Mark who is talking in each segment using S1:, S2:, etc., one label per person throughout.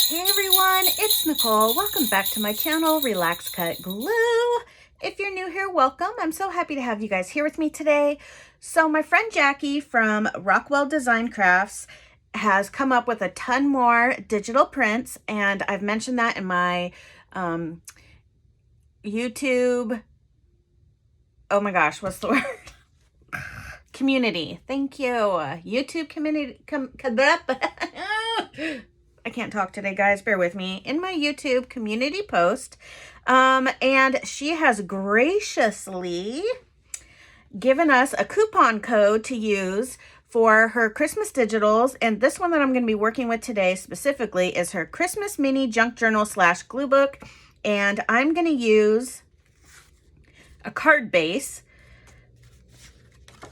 S1: Hey everyone, it's Nicole. Welcome back to my channel, Relax Cut Glue. If you're new here, welcome. I'm so happy to have you guys here with me today. So my friend Jackie from Rockwell Design Crafts has come up with a ton more digital prints, and I've mentioned that in my YouTube, oh my gosh, what's the word? Community. Thank you. YouTube community. I can't talk today, guys. Bear with me. In my YouTube community post. And she has graciously given us a coupon code to use for her Christmas digitals. And this one that I'm going to be working with today specifically is her Christmas mini junk journal / glue book. And I'm going to use a card base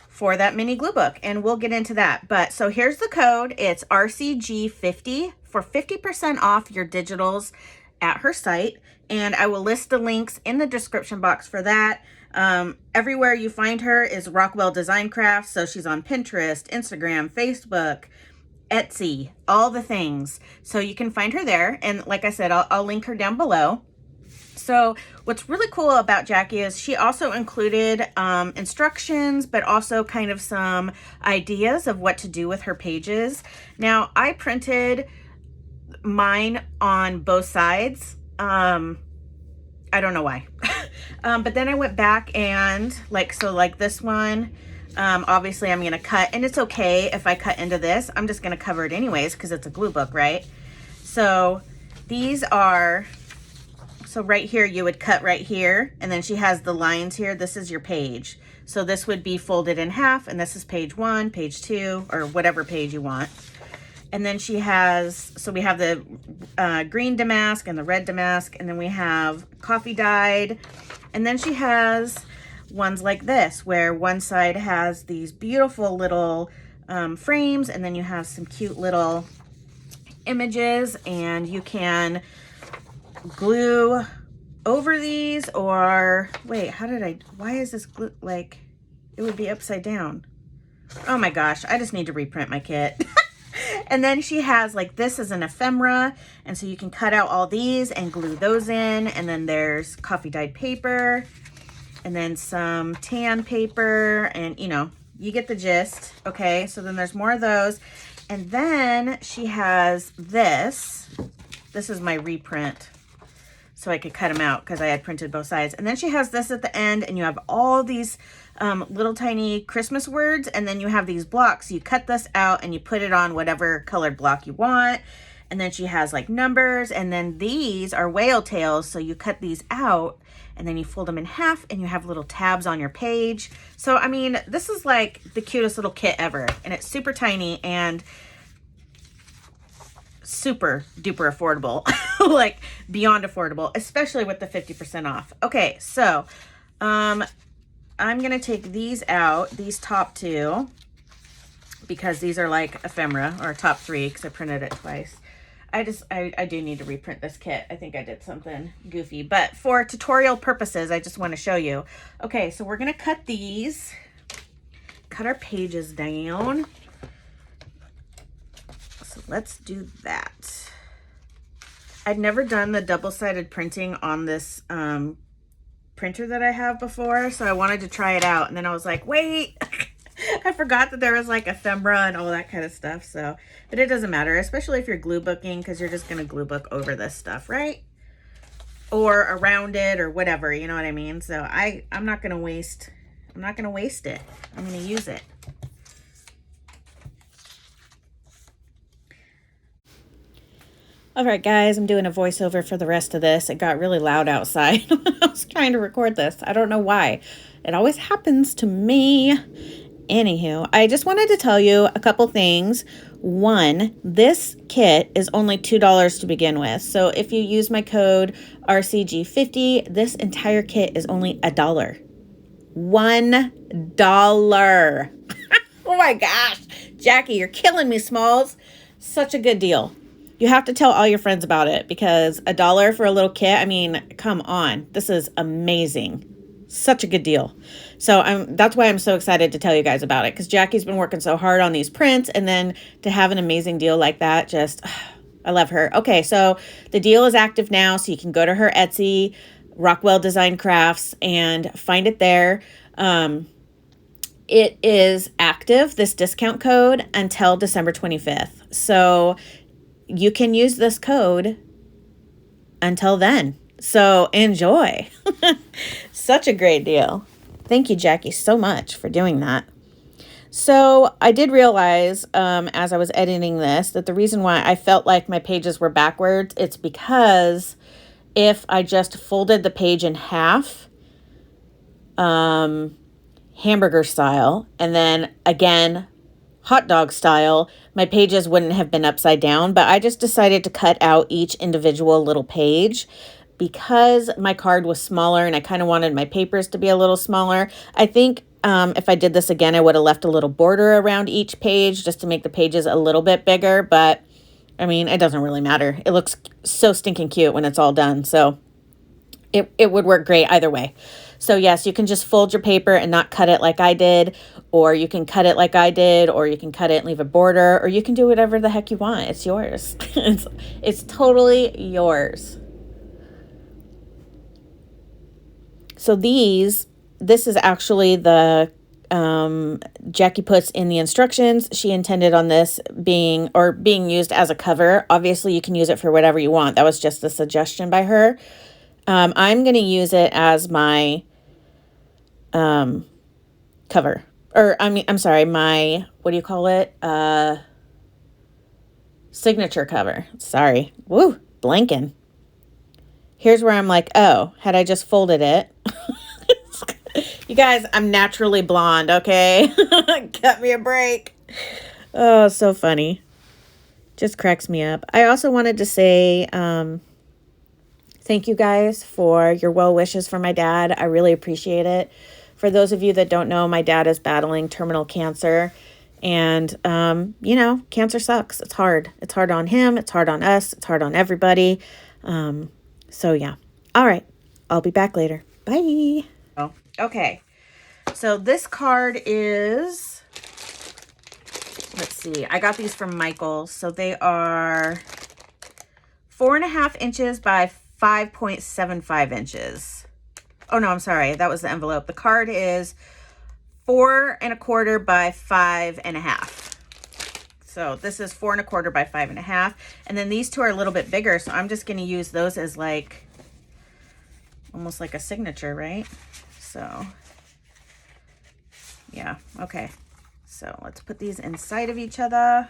S1: for that mini glue book, and we'll get into that. But so here's the code. It's RCG50 for 50% off your digitals at her site, and I will list the links in the description box for that. Everywhere you find her is Rockwell Design Crafts, so she's on Pinterest, Instagram, Facebook, Etsy, all the things. So you can find her there, and like I said, I'll link her down below. So what's really cool about Jackie is she also included instructions, but also kind of some ideas of what to do with her pages. Now, I printed mine on both sides. I don't know why. But then I went back and like this one, obviously I'm going to cut, and it's okay if I cut into this. I'm just going to cover it anyways because it's a glue book, right? So these are... So right here, you would cut right here, and then she has the lines here. This is your page. So this would be folded in half, and this is page 1, page 2, or whatever page you want. And then she has, so we have the green damask and the red damask, and then we have coffee dyed. And then she has ones like this, where one side has these beautiful little frames, and then you have some cute little images, and you can glue over these, or wait, why is this glue, like, it would be upside down. Oh my gosh, I just need to reprint my kit. And then she has, like, this is an ephemera, and so you can cut out all these and glue those in. And then there's coffee dyed paper, and then some tan paper, and you know, you get the gist. Okay, so then there's more of those. And then she has this is my reprint, so I could cut them out because I had printed both sides. And then she has this at the end, and you have all these little tiny Christmas words, and then you have these blocks. You cut this out and you put it on whatever colored block you want. And then she has like numbers, and then these are whale tails, so you cut these out and then you fold them in half, and you have little tabs on your page. So I mean, this is like the cutest little kit ever, and it's super tiny and super duper affordable, like beyond affordable, especially with the 50% off. Okay, so I'm gonna take these out, these top two, because these are like ephemera, or top three because I printed it twice. I do need to reprint this kit. I think I did something goofy, but for tutorial purposes, I just want to show you. Okay, so we're gonna cut these, cut our pages down. So let's do that. I'd never done the double-sided printing on this printer that I have before, so I wanted to try it out, and then I was like, wait, I forgot that there was like ephemera and all that kind of stuff. So, but it doesn't matter, especially if you're glue booking, because you're just gonna glue book over this stuff, right? Or around it, or whatever, you know what I mean? So I'm not gonna waste it. I'm gonna use it. All right, guys, I'm doing a voiceover for the rest of this. It got really loud outside when I was trying to record this. I don't know why. It always happens to me. Anywho, I just wanted to tell you a couple things. One, this kit is only $2 to begin with. So if you use my code RCG50, this entire kit is only $1. $1. Oh my gosh. Jackie, you're killing me, Smalls. Such a good deal. You have to tell all your friends about it, because $1 for a little kit, I mean, come on. This is amazing. Such a good deal. So that's why I'm so excited to tell you guys about it, because Jackie's been working so hard on these prints, and then to have an amazing deal like that, just I love her. Okay, so the deal is active now, so you can go to her Etsy, Rockwell Design Crafts, and find it there. It is active, this discount code, until December 25th. So you can use this code until then. So enjoy. Such a great deal. Thank you, Jackie, so much for doing that. So I did realize as I was editing this that the reason why I felt like my pages were backwards, it's because if I just folded the page in half, hamburger style, and then again hot dog style, my pages wouldn't have been upside down. But I just decided to cut out each individual little page because my card was smaller and I kind of wanted my papers to be a little smaller. I think if I did this again, I would have left a little border around each page just to make the pages a little bit bigger. But I mean, it doesn't really matter. It looks so stinking cute when it's all done. So it would work great either way. So yes, you can just fold your paper and not cut it like I did, or you can cut it like I did, or you can cut it and leave a border, or you can do whatever the heck you want. It's yours. It's totally yours. So this is actually the Jackie puts in the instructions. She intended on this being used as a cover. Obviously, you can use it for whatever you want. That was just a suggestion by her. I'm going to use it as my cover. Or, I'm sorry, my, what do you call it? Signature cover. Sorry. Woo, blanking. Here's where I'm like, oh, had I just folded it. You guys, I'm naturally blonde, okay? Cut me a break. Oh, so funny. Just cracks me up. I also wanted to say thank you guys for your well wishes for my dad. I really appreciate it. For those of you that don't know, my dad is battling terminal cancer. And, you know, cancer sucks. It's hard. It's hard on him. It's hard on us. It's hard on everybody. So, yeah. All right. I'll be back later. Bye. Oh, okay. So this card is, let's see. I got these from Michael. So they are 4.5 inches by 5.75 inches. Oh, no, I'm sorry. That was the envelope. The card is 4.25 by 5.5. So this is 4.25 by 5.5. And then these two are a little bit bigger. So I'm just going to use those as like, almost like a signature, right? So, yeah. Okay. So let's put these inside of each other.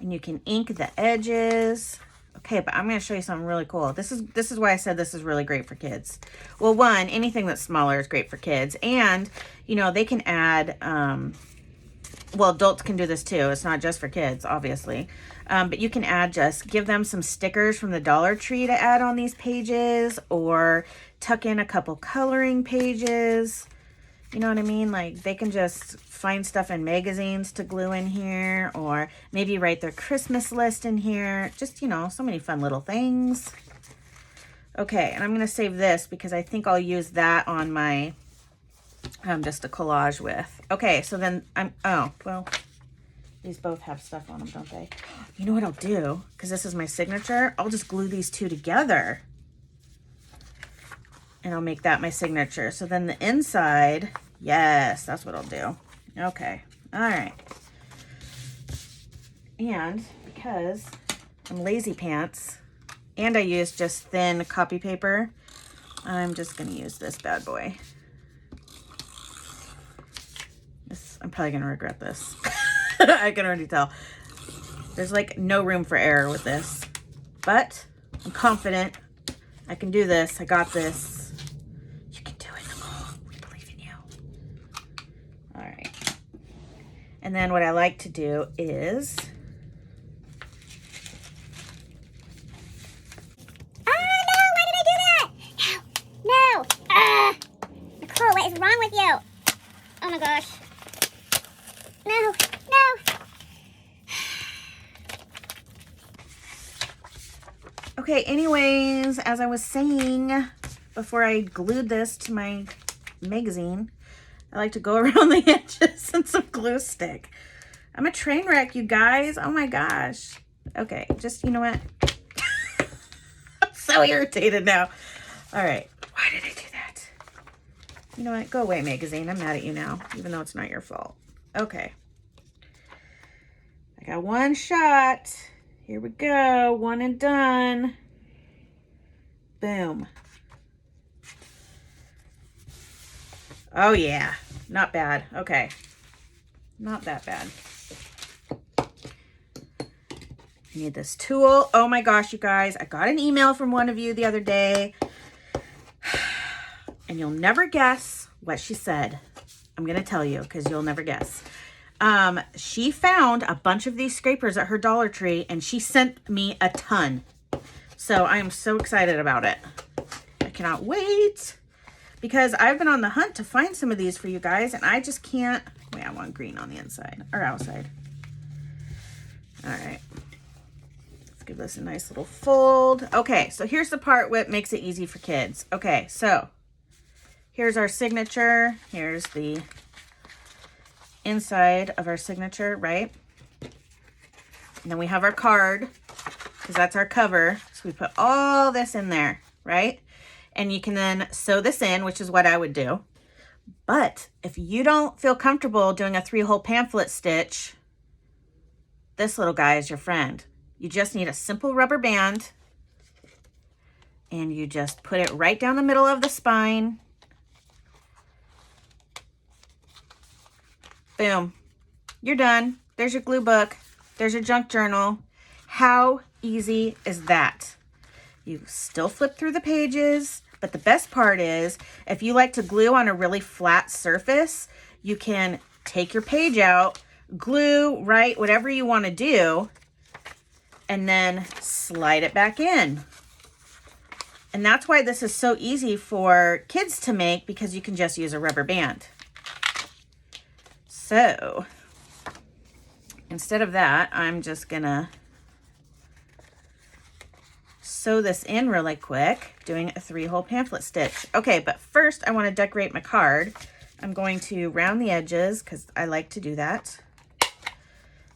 S1: And you can ink the edges. Okay, but I'm going to show you something really cool. This is why I said this is really great for kids. Well, one, anything that's smaller is great for kids. And, you know, they can add, well, adults can do this too. It's not just for kids, obviously. But you can add, just give them some stickers from the Dollar Tree to add on these pages, or tuck in a couple coloring pages. You know what I mean? Like, they can just find stuff in magazines to glue in here, or maybe write their Christmas list in here. Just, you know, so many fun little things. Okay, and I'm going to save this because I think I'll use that on my, just a collage with. Okay, so then oh, well, these both have stuff on them, don't they? You know what I'll do? Because this is my signature, I'll just glue these two together. And I'll make that my signature. So then the inside, yes, that's what I'll do. Okay, all right. And because I'm lazy pants and I use just thin copy paper, I'm just gonna use this bad boy. I'm probably gonna regret this. I can already tell. There's like no room for error with this, but I'm confident I can do this. I got this. You can do it, Nicole. We believe in you. All right. And then what I like to do is,
S2: Nicole, what is wrong with you? Oh my gosh. No, no.
S1: okay, anyways, as I was saying before I glued this to my magazine, I like to go around the edges and some glue stick. I'm a train wreck, you guys. Oh my gosh. Okay, just, you know what? I'm so irritated now. All right, why did I do that? You know what? Go away, magazine. I'm mad at you now, even though it's not your fault. Okay. I got one shot. Here we go. One and done. Boom. Oh yeah, not bad. Okay, not that bad. I need this tool. Oh my gosh, you guys, I got an email from one of you the other day, and you'll never guess what she said. I'm gonna tell you because you'll never guess. She found a bunch of these scrapers at her Dollar Tree, and she sent me a ton. So I am so excited about it. I cannot wait. Because I've been on the hunt to find some of these for you guys, and I just can't. Wait, I want green on the inside or outside. All right. Let's give this a nice little fold. Okay, so here's the part what makes it easy for kids. Okay, so here's our signature. Here's the inside of our signature, right? And then we have our card, because that's our cover. So we put all this in there, right? And you can then sew this in, which is what I would do. But if you don't feel comfortable doing a 3-hole pamphlet stitch, this little guy is your friend. You just need a simple rubber band, and you just put it right down the middle of the spine. Boom. You're done. There's your glue book. There's your junk journal. How easy is that? You still flip through the pages. But the best part is, if you like to glue on a really flat surface, you can take your page out, glue, write, whatever you want to do, and then slide it back in. And that's why this is so easy for kids to make, because you can just use a rubber band. So, instead of that, I'm just gonna sew this in really quick, doing a 3-hole pamphlet stitch. Okay, but first I want to decorate my card. I'm going to round the edges because I like to do that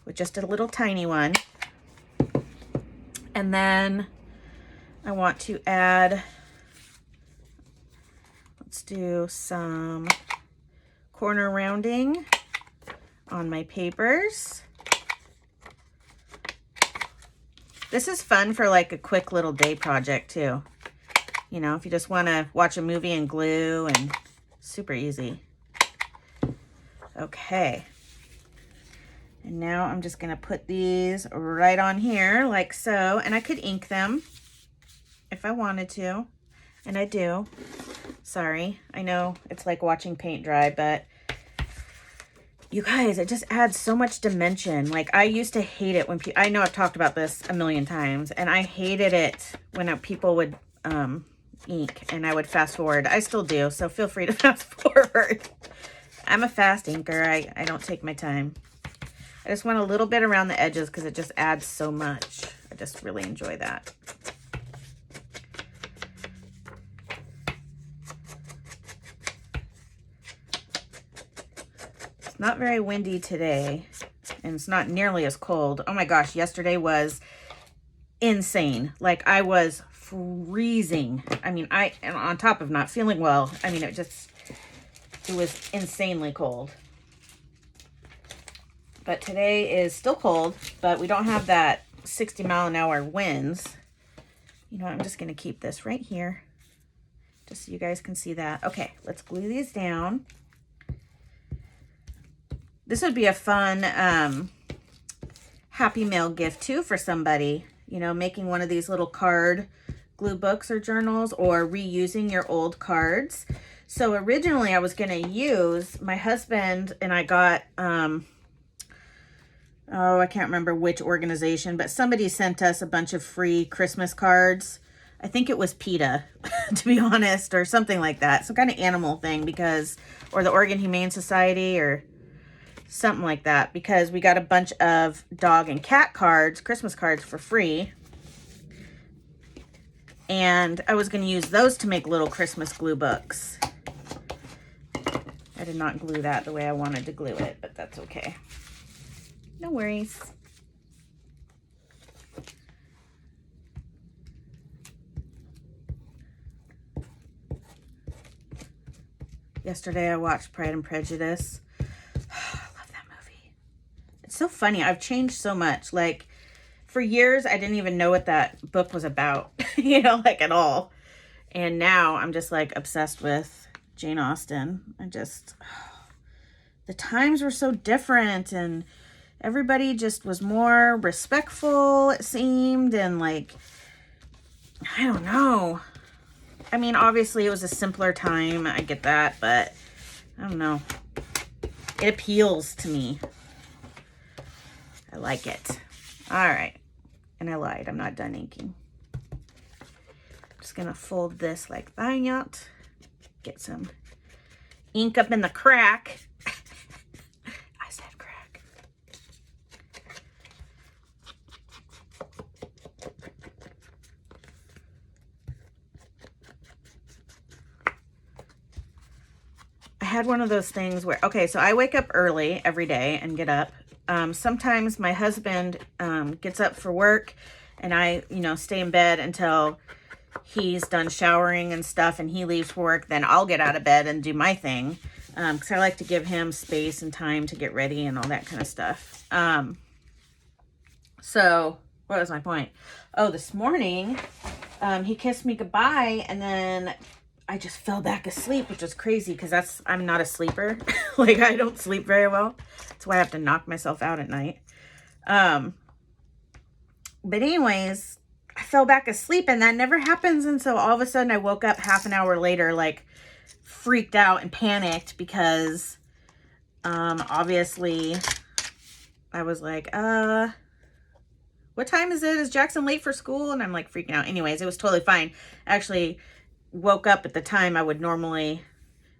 S1: with just a little tiny one. And then I want to add, let's do some corner rounding on my papers. This is fun for like a quick little day project too. You know, if you just want to watch a movie and glue, and super easy. Okay. And now I'm just going to put these right on here like so. And I could ink them if I wanted to. And I do. Sorry. I know it's like watching paint dry, but you guys, it just adds so much dimension. Like, I used to hate it when people, I know I've talked about this a million times, and I hated it when people would ink and I would fast forward. I still do, so feel free to fast forward. I'm a fast inker. I don't take my time. I just want a little bit around the edges because it just adds so much. I just really enjoy that. It's not very windy today, and it's not nearly as cold. Oh my gosh, yesterday was insane. Like, I was freezing. I mean, and on top of not feeling well, I mean, it was insanely cold. But today is still cold, but we don't have that 60-mile-an-hour winds. You know what, I'm just going to keep this right here, just so you guys can see that. Okay, let's glue these down. This would be a fun Happy Mail gift, too, for somebody. You know, making one of these little card glue books or journals, or reusing your old cards. So originally I was going to use, my husband and I got... oh, I can't remember which organization, but somebody sent us a bunch of free Christmas cards. I think it was PETA, to be honest, or something like that. Some kind of animal thing, because, or the Oregon Humane Society, or something like that, because we got a bunch of dog and cat cards, Christmas cards, for free. And I was going to use those to make little Christmas glue books. I did not glue that the way I wanted to glue it, but that's okay. No worries. Yesterday I watched Pride and Prejudice. I love that movie. It's so funny. I've changed so much. Like, for years, I didn't even know what that book was about, you know, like at all. And now I'm just like obsessed with Jane Austen. The times were so different and everybody just was more respectful, it seemed. And like, I don't know. I mean, obviously it was a simpler time. I get that, but I don't know. It appeals to me. I like it. All right. And I lied. I'm not done inking. Just going to fold this like that. Get some ink up in the crack. I said crack. I had one of those things where, okay, so I wake up early every day and get up. Sometimes my husband gets up for work and I, you know, stay in bed until he's done showering and stuff and he leaves for work. Then I'll get out of bed and do my thing because I like to give him space and time to get ready and all that kind of stuff. So what was my point? Oh, this morning he kissed me goodbye and then I just fell back asleep, which is crazy because I'm not a sleeper. Like, I don't sleep very well. That's why I have to knock myself out at night. But anyways, I fell back asleep and that never happens. And so all of a sudden I woke up half an hour later, like freaked out and panicked because obviously I was like, what time is it? Is Jackson late for school? And I'm like freaking out. Anyways, it was totally fine. Actually, woke up at the time I would normally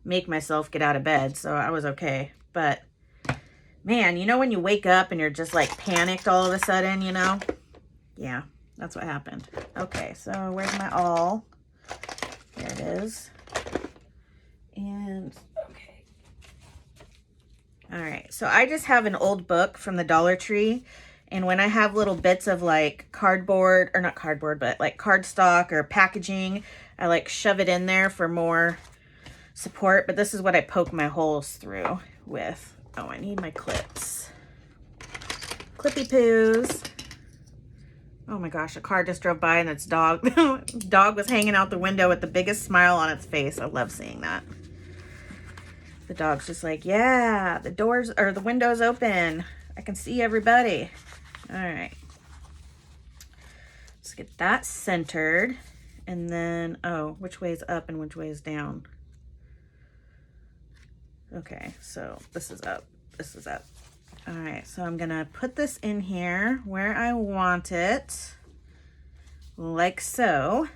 S1: make myself get out of bed, so I was okay. But man, you know when you wake up and you're just like panicked all of a sudden, you know? Yeah, that's what happened. Okay, so where's my awl? There it is. And okay. All right, so I just have an old book from the Dollar Tree. And when I have little bits of like cardboard, or not cardboard, but like cardstock or packaging, I like shove it in there for more support. But this is what I poke my holes through with. Oh, I need my clips. Clippy poos. Oh my gosh, a car just drove by and its dog was hanging out the window with the biggest smile on its face. I love seeing that. The dog's just like, yeah, the doors or the window's open. I can see everybody. All right. Let's get that centered. And then, oh, which way is up and which way is down? Okay, so this is up. This is up. All right, so I'm going to put this in here where I want it. Like so.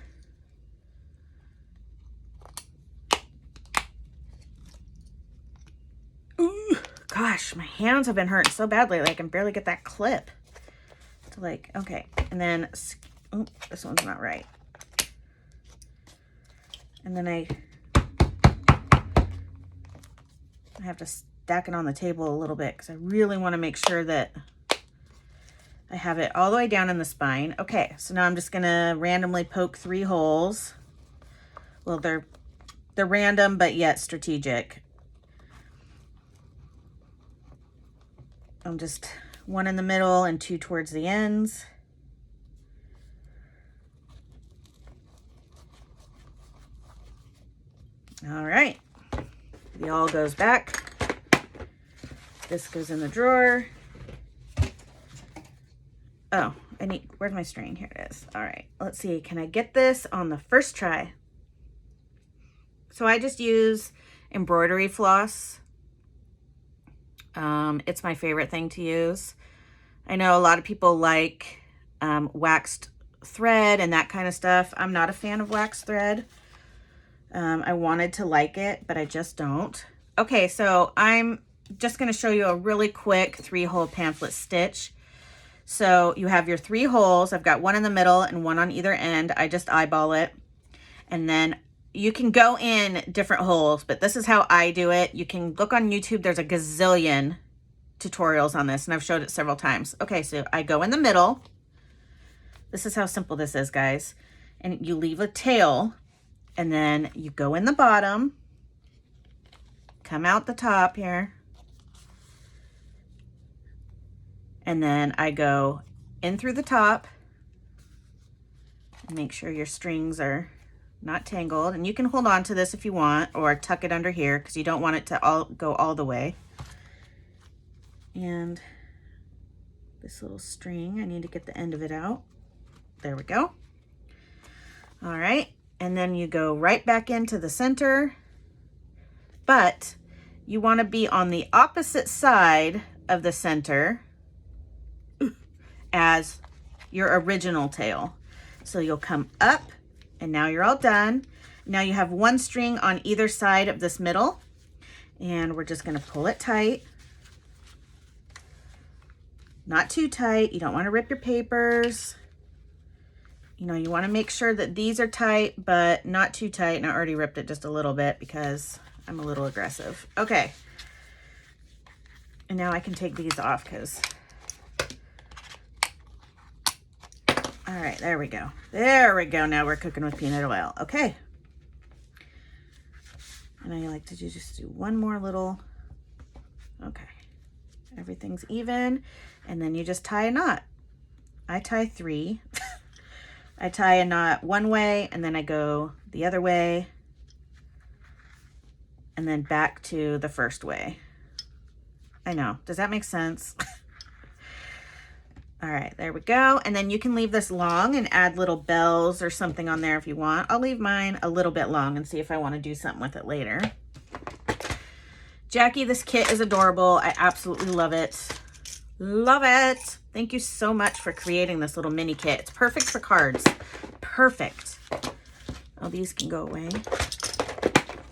S1: Ooh, gosh, my hands have been hurting so badly. Like I can barely get that clip. To like, okay. And then, oh, this one's not right. And then I have to stack it on the table a little bit because I really want to make sure that I have it all the way down in the spine. Okay, so now I'm just going to randomly poke 3 holes. Well, they're random, but yet strategic. I'm just 1 in the middle and 2 towards the ends. All right, the awl goes back. This goes in the drawer. Oh, where's my string? Here it is. All right, let's see. Can I get this on the first try? So I just use embroidery floss. It's my favorite thing to use. I know a lot of people like waxed thread and that kind of stuff. I'm not a fan of waxed thread. I wanted to like it, but I just don't. Okay, so I'm just going to show you a really quick 3-hole pamphlet stitch. So you have your 3 holes. I've got 1 in the middle and 1 on either end. I just eyeball it. And then you can go in different holes, but this is how I do it. You can look on YouTube. There's a gazillion tutorials on this, and I've showed it several times. Okay, so I go in the middle. This is how simple this is, guys. And you leave a tail, and then you go in the bottom, come out the top here, and then I go in through the top. Make sure your strings are not tangled, and you can hold on to this if you want, or tuck it under here because you don't want it to go all the way. And this little string, I need to get the end of it out. There we go. All right, and then you go right back into the center, but you want to be on the opposite side of the center as your original tail. So you'll come up, and now you're all done. Now you have one string on either side of this middle, and we're just going to pull it tight. Not too tight. You don't want to rip your papers. You know, you want to make sure that these are tight, but not too tight. And I already ripped it just a little bit because I'm a little aggressive. Okay. And now I can take these off because... All right, there we go. There we go. Now we're cooking with peanut oil. Okay. And I like to just do one more little... Okay. Everything's even. And then you just tie a knot. I tie 3. I tie a knot one way, and then I go the other way, and then back to the first way. I know. Does that make sense? All right, there we go. And then you can leave this long and add little bells or something on there if you want. I'll leave mine a little bit long and see if I want to do something with it later. Jackie, this kit is adorable. I absolutely love it. Love it. Thank you so much for creating this little mini kit. It's perfect for cards. Perfect. Oh, these can go away.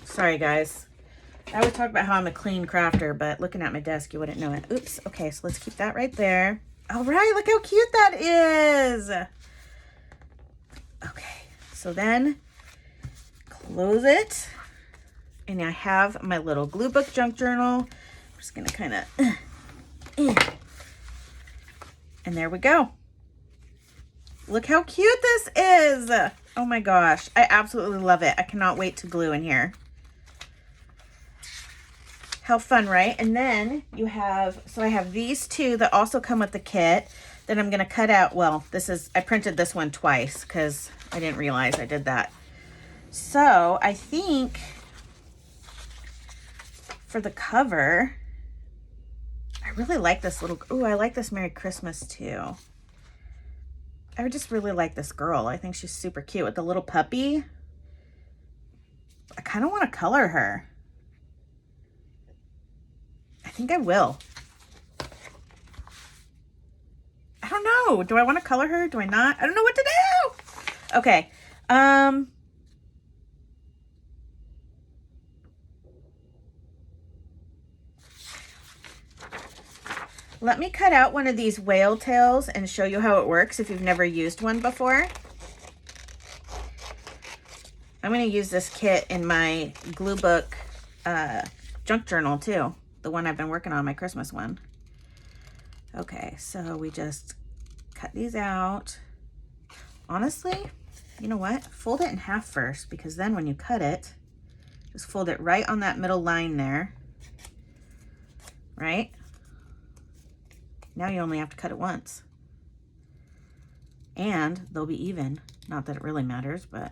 S1: Sorry, guys. I would talk about how I'm a clean crafter, but looking at my desk, you wouldn't know it. Oops. Okay, so let's keep that right there. All right, look how cute that is. Okay, so then close it. And I have my little glue book junk journal. I'm just gonna kind of... And there we go. Look how cute this is. Oh my gosh. I absolutely love it. I cannot wait to glue in here. How fun, right? And then you have, so I have these two that also come with the kit that I'm going to cut out. Well, this is, I printed this one twice because I didn't realize I did that. So I think for the cover, I really like this little, ooh, I like this Merry Christmas too. I just really like this girl. I think she's super cute with the little puppy. I kind of want to color her. I think I will. I don't know. Do I want to color her? Do I not? I don't know what to do. Okay. Let me cut out one of these whale tails and show you how it works if you've never used one before. I'm going to use this kit in my glue book junk journal too. The one I've been working on, my Christmas one. Okay, so we just cut these out. Honestly, you know what? Fold it in half first, because then when you cut it, just fold it right on that middle line there. Right? Now you only have to cut it once. And they'll be even. Not that it really matters, but...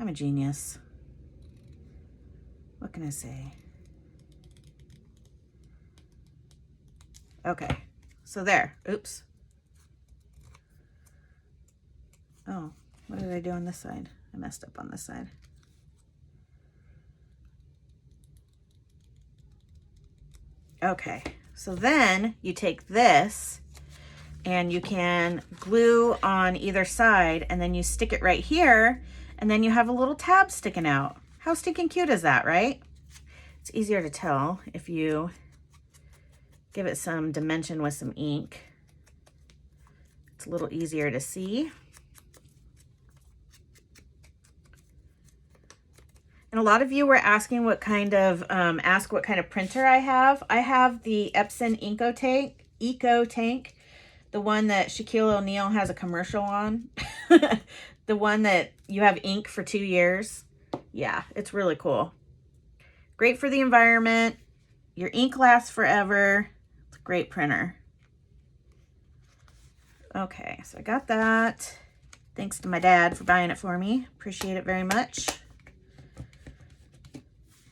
S1: I'm a genius. What can I say? Okay, so there. Oops. Oh, what did I do on this side? I messed up on this side. Okay, so then you take this and you can glue on either side, and then you stick it right here, and then you have a little tab sticking out. How stinking cute is that, right? It's easier to tell if you give it some dimension with some ink. It's a little easier to see. And a lot of you were asking what kind of, what kind of printer I have. I have the Epson Eco Tank, the one that Shaquille O'Neal has a commercial on. The one that you have ink for 2 years. Yeah, it's really cool. Great for the environment. Your ink lasts forever. It's a great printer. Okay, so I got that. Thanks to my dad for buying it for me. Appreciate it very much.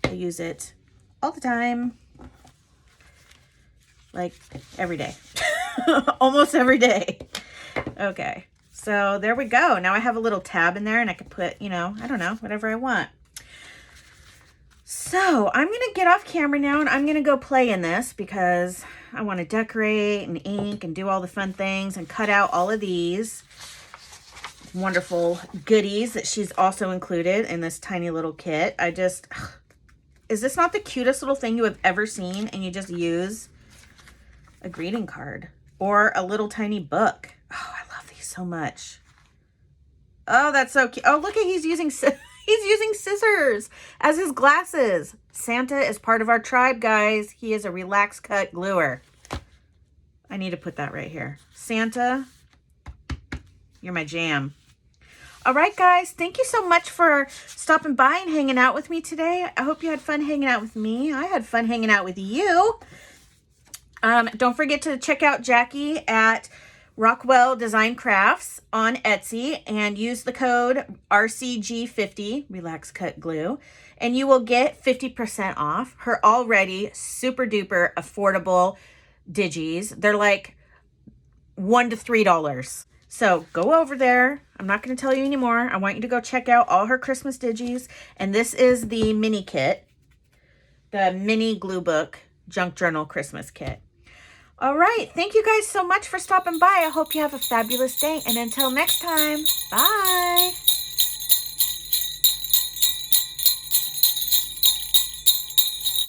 S1: I use it all the time, like every day, almost every day. Okay, so there we go. Now I have a little tab in there and I can put, you know, I don't know, whatever I want. So I'm going to get off camera now and I'm going to go play in this because I want to decorate and ink and do all the fun things and cut out all of these wonderful goodies that she's also included in this tiny little kit. Is this not the cutest little thing you have ever seen? And you just use a greeting card or a little tiny book. Oh, I love these so much. Oh, that's so cute. Oh, look at, he's using scissors as his glasses. Santa is part of our tribe, guys. He is a Relax Cut Gluer. I need to put that right here. Santa, you're my jam. All right, guys, thank you so much for stopping by and hanging out with me today. I hope you had fun hanging out with me. I had fun hanging out with you. Don't forget to check out Jackie at Rockwell Design Crafts on Etsy and use the code RCG50, RelaxCutGlue, and you will get 50% off her already super duper affordable Digis. They're like $1 to $3. So go over there. I'm not going to tell you anymore. I want you to go check out all her Christmas Digis. And this is the mini kit, the mini glue book junk journal Christmas kit. All right. Thank you guys so much for stopping by. I hope you have a fabulous day. And until next time, bye.